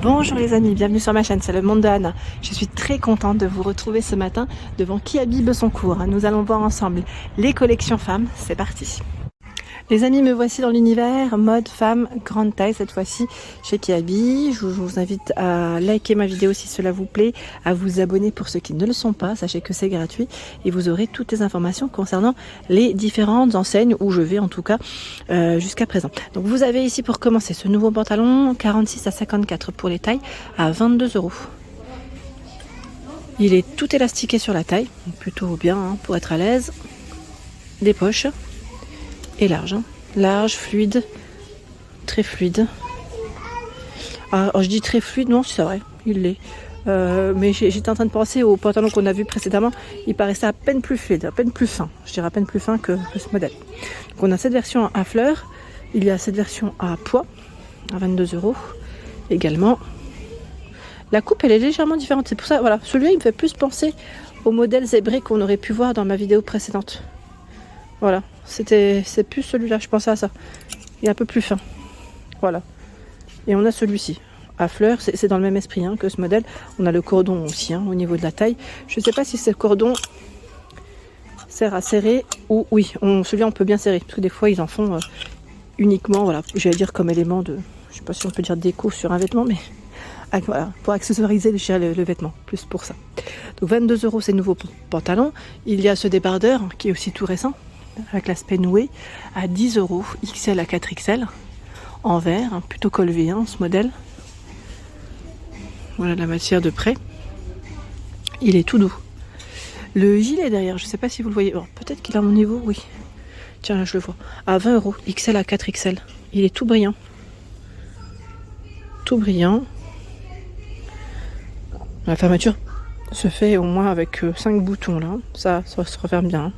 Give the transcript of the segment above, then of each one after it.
Bonjour les amis, bienvenue sur ma chaîne, c'est le monde de Anna. Je suis très contente de vous retrouver ce matin devant Kiabi Besoncourt. Nous allons voir ensemble les collections femmes, c'est parti. Les amis, me voici dans l'univers mode femme grande taille cette fois-ci chez Kiabi. Je vous invite à liker ma vidéo si cela vous plaît, à vous abonner pour ceux qui ne le sont pas, sachez que c'est gratuit et vous aurez toutes les informations concernant les différentes enseignes où je vais en tout cas jusqu'à présent. Donc vous avez ici pour commencer ce nouveau pantalon 46 à 54 pour les tailles à 22 €. Il est tout élastiqué sur la taille, plutôt bien pour être à l'aise. Des poches. Et large, large, fluide, très fluide. Alors je dis très fluide, non c'est vrai, il l'est. Mais j'étais en train de penser au pantalon qu'on a vu précédemment, il paraissait à peine plus fluide, à peine plus fin. Je dirais à peine plus fin que ce modèle. Donc on a cette version à fleurs, il y a cette version à pois, à 22 € également. La coupe elle est légèrement différente, c'est pour ça, voilà, celui-là il me fait plus penser au modèle zébré qu'on aurait pu voir dans ma vidéo précédente. Voilà, c'est plus celui-là, je pensais à ça. Il est un peu plus fin. Voilà. Et on a celui-ci, à fleurs, c'est dans le même esprit que ce modèle. On a le cordon aussi au niveau de la taille. Je ne sais pas si ce cordon sert à serrer ou oui, celui-là on peut bien serrer. Parce que des fois ils en font uniquement, voilà, j'allais dire comme élément de, je sais pas si on peut dire déco sur un vêtement, mais voilà, pour accessoiriser le vêtement, plus pour ça. Donc 22 € ces nouveaux pantalons. Il y a ce débardeur qui est aussi tout récent, avec l'aspect noué, à 10 €, XL à 4XL, en vert, plutôt colvé ce modèle. Voilà la matière de près. Il est tout doux. Le gilet derrière, je ne sais pas si vous le voyez, peut-être qu'il est à mon niveau, oui. Tiens, là je le vois, à 20 €, XL à 4XL. Il est tout brillant. Tout brillant. La fermeture se fait au moins avec 5 boutons là, ça se referme bien.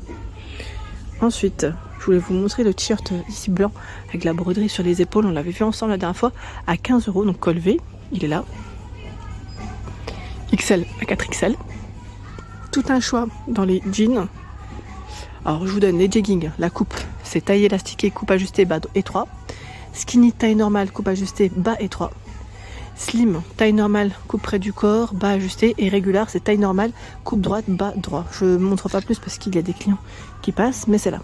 Ensuite, je voulais vous montrer le t-shirt ici blanc avec la broderie sur les épaules. On l'avait vu ensemble la dernière fois à 15 €, donc col V, il est là. XL à 4XL. Tout un choix dans les jeans. Alors je vous donne les jeggings, la coupe, c'est taille élastiquée, coupe ajustée, bas étroit. Skinny, taille normale, coupe ajustée, bas étroit. Slim, taille normale, coupe près du corps, bas ajusté. Et régular, c'est taille normale, coupe droite, bas droit. Je ne montre pas plus parce qu'il y a des clients qui passent, mais c'est là.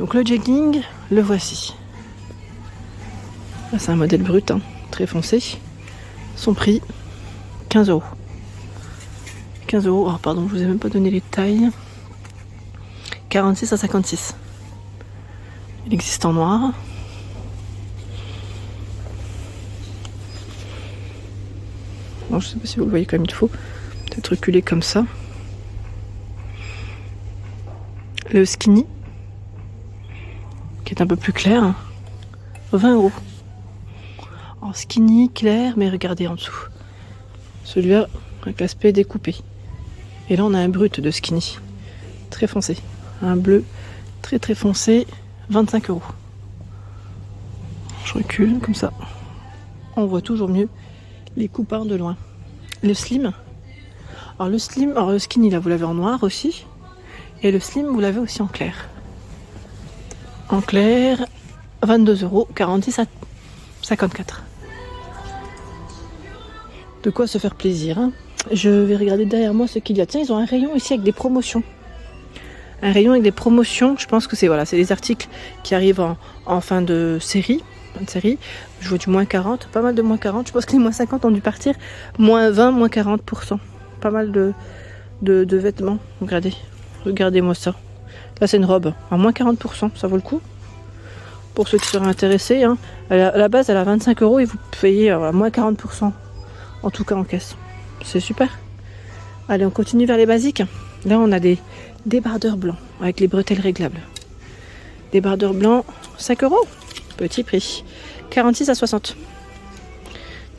Donc le jegging, le voici. C'est un modèle brut, très foncé. Son prix, 15 €. 15 €, oh, pardon, je vous ai même pas donné les tailles. 46 à 56. Il existe en noir. Bon, je sais pas si vous le voyez comme il faut. Peut-être reculer comme ça. Le skinny, qui est un peu plus clair, 20 €. En skinny, clair, mais regardez en dessous. Celui-là, avec l'aspect découpé. Et là, on a un brut de skinny, très foncé. Un bleu très très foncé, 25 €. Je recule comme ça. On voit toujours mieux les coupins de loin. Le slim. Alors le skinny là, vous l'avez en noir aussi. Et le slim, vous l'avez aussi en clair. En clair, 22 €, 46 à 54. De quoi se faire plaisir. Je vais regarder derrière moi ce qu'il y a. Tiens, ils ont un rayon ici avec des promotions. Un rayon avec des promotions. Je pense que c'est les articles qui arrivent en fin de série. Je vois du moins 40, pas mal de moins 40. Je pense que les moins 50 ont dû partir. Moins 20, moins 40%. Pas mal de vêtements. Regardez-moi ça. Là, c'est une robe à moins 40%. Ça vaut le coup. Pour ceux qui seraient intéressés. À la base, elle a 25 € et vous payez moins 40%. En tout cas, en caisse. C'est super. Allez, on continue vers les basiques. Là, on a des débardeurs blancs avec les bretelles réglables. Débardeurs blancs, 5 €. Petit prix. 46 à 60.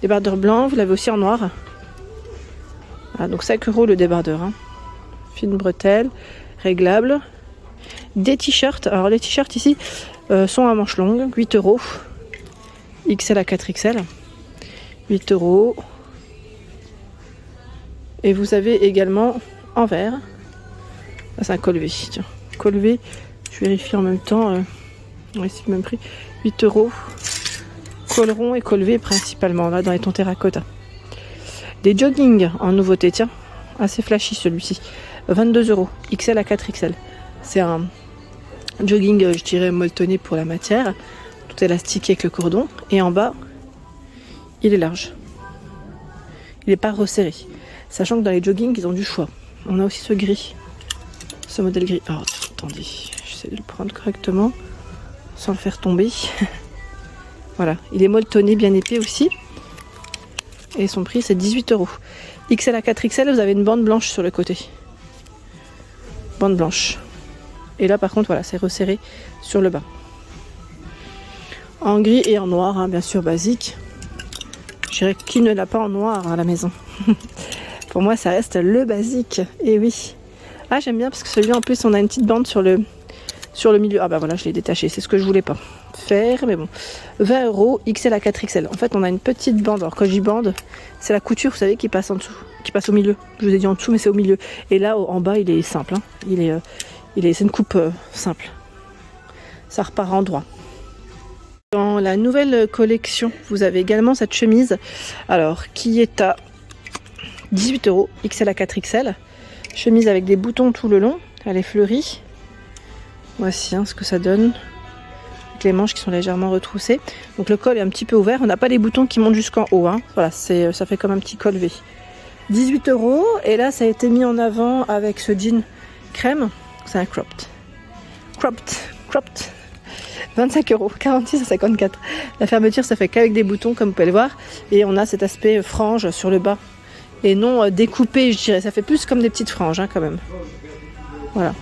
Débardeur blanc, vous l'avez aussi en noir. Ah, donc 5 € le débardeur. Fine bretelle, réglable. Des t-shirts. Alors les t-shirts ici sont à manches longues, 8 €. XL à 4XL. 8 €. Et vous avez également en vert. Ah, c'est un col V. Tiens, col V. Je vérifie en même temps. Oui, c'est le même prix. 8 €. col rond et col V principalement, là, dans les tons terracotta. Des jogging en nouveauté, tiens, assez flashy celui-ci. 22 €, XL à 4XL. C'est un jogging, je dirais, molletonné pour la matière, tout élastiqué avec le cordon, et en bas, il est large. Il n'est pas resserré. Sachant que dans les joggings, ils ont du choix. On a aussi ce gris, ce modèle gris. Oh, attendez, j'essaie de le prendre correctement, sans le faire tomber. Voilà, il est molletonné, bien épais aussi. Et son prix, c'est 18 €. XL à 4XL, vous avez une bande blanche sur le côté. Bande blanche. Et là, par contre, voilà, c'est resserré sur le bas. En gris et en noir, hein, bien sûr, basique. Je dirais qui ne l'a pas en noir à la maison. Pour moi, ça reste le basique. Et oui. Ah, j'aime bien parce que celui-là, en plus, on a une petite bande sur le milieu. Ah bah voilà, je l'ai détaché. C'est ce que je voulais pas faire, mais bon. 20 €, XL à 4XL. En fait, on a une petite bande. Alors, quand j'y bande, c'est la couture, vous savez, qui passe en dessous, qui passe au milieu. Je vous ai dit en dessous, mais c'est au milieu. Et là, en bas, il est simple. Hein. C'est une coupe simple. Ça repart en droit. Dans la nouvelle collection, vous avez également cette chemise, alors qui est à 18 €, XL à 4XL. Chemise avec des boutons tout le long, elle est fleurie. Voici ce que ça donne. Avec les manches qui sont légèrement retroussées. Donc le col est un petit peu ouvert, on n'a pas les boutons qui montent jusqu'en haut. Hein. Voilà, ça fait comme un petit col V. 18 €, et là ça a été mis en avant avec ce jean crème. C'est un cropped. 25 €, 46 à 54. La fermeture, ça fait qu'avec des boutons, comme vous pouvez le voir. Et on a cet aspect frange sur le bas. Et non découpé, je dirais. Ça fait plus comme des petites franges, hein, quand même. Voilà.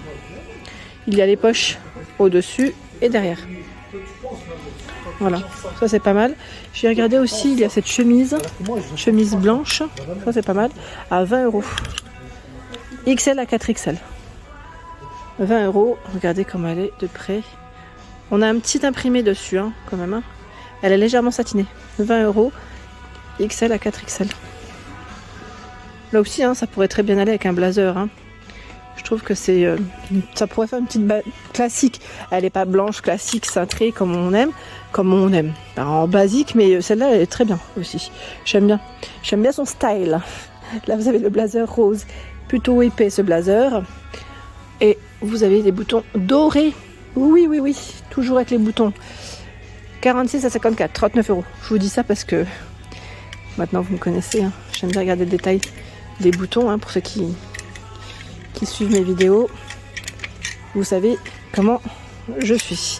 Il y a les poches au-dessus et derrière. Voilà. Ça, c'est pas mal. J'ai regardé aussi, il y a cette chemise blanche. Ça, c'est pas mal. À 20 €. XL à 4XL. 20 €. Regardez comme elle est de près. On a un petit imprimé dessus, hein, quand même. Hein. Elle est légèrement satinée. 20 €, XL à 4XL. Là aussi, hein, ça pourrait très bien aller avec un blazer. Hein. Je trouve que ça pourrait faire une petite classique. Elle n'est pas blanche, classique, cintrée, comme on aime. Enfin, en basique, mais celle-là, elle est très bien aussi. J'aime bien. J'aime bien son style. Là, vous avez le blazer rose. Plutôt épais, ce blazer. Et vous avez des boutons dorés. Oui, toujours avec les boutons. 46 à 54, 39 €. Je vous dis ça parce que maintenant vous me connaissez. Hein. J'aime bien regarder le détail des boutons, hein, pour ceux qui suivent mes vidéos. Vous savez comment je suis.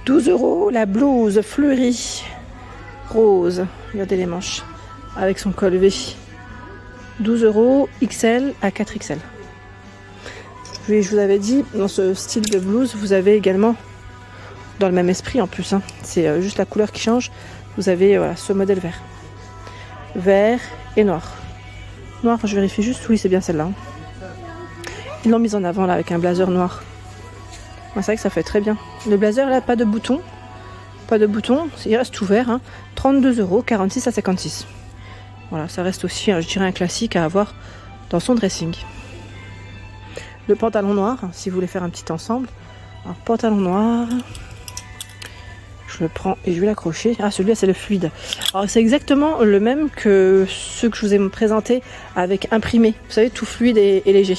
12 €, la blouse fleurie rose. Regardez les manches avec son col V. 12 €, XL à 4XL. Oui, je vous avais dit, dans ce style de blouse, vous avez également, dans le même esprit en plus, hein, c'est juste la couleur qui change, vous avez ce modèle vert. Vert et noir. Noir, je vérifie juste, oui, c'est bien celle-là. Hein. Ils l'ont mise en avant là avec un blazer noir. C'est vrai que ça fait très bien. Le blazer là, pas de bouton. Il reste ouvert. Hein. 32 €, 46 à 56. Voilà, ça reste aussi, je dirais, un classique à avoir dans son dressing. Le pantalon noir, si vous voulez faire un petit ensemble. Alors, pantalon noir. Je le prends et je vais l'accrocher. Ah, celui-là, c'est le fluide. Alors, c'est exactement le même que ceux que je vous ai présentés avec imprimé. Vous savez, tout fluide et léger.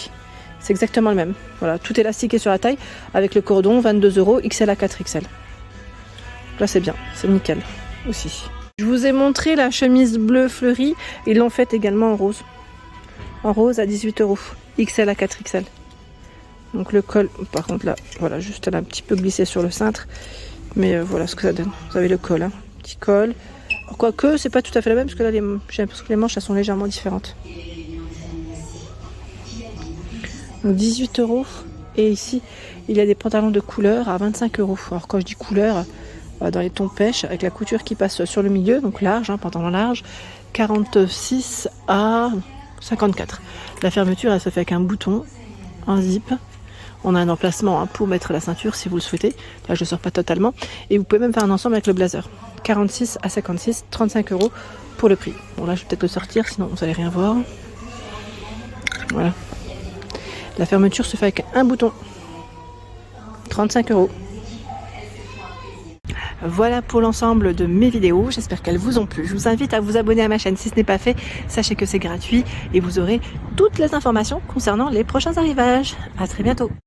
C'est exactement le même. Voilà, tout élastiqué sur la taille avec le cordon, 22 €, XL à 4XL. Là, c'est bien. C'est nickel aussi. Je vous ai montré la chemise bleue fleurie. Ils l'ont faite également en rose. En rose à 18 €, XL à 4XL. Donc le col, par contre là, voilà, juste elle a un petit peu glissé sur le cintre. Mais voilà ce que ça donne. Vous avez le col, hein, petit col. Quoique, c'est pas tout à fait la même, parce que là, j'ai l'impression que les manches, elles sont légèrement différentes. Donc 18 €. Et ici, il y a des pantalons de couleur à 25 €. Alors quand je dis couleur, dans les tons pêche, avec la couture qui passe sur le milieu, donc large, hein, pantalon large, 46 à 54. La fermeture, elle se fait avec un bouton, un zip. On a un emplacement, hein, pour mettre la ceinture si vous le souhaitez. Là, je ne sors pas totalement. Et vous pouvez même faire un ensemble avec le blazer. 46 à 56, 35 € pour le prix. Bon, là, je vais peut-être le sortir, sinon vous n'allez rien voir. Voilà. La fermeture se fait avec un bouton. 35 €. Voilà pour l'ensemble de mes vidéos, j'espère qu'elles vous ont plu. Je vous invite à vous abonner à ma chaîne si ce n'est pas fait, sachez que c'est gratuit et vous aurez toutes les informations concernant les prochains arrivages. À très bientôt.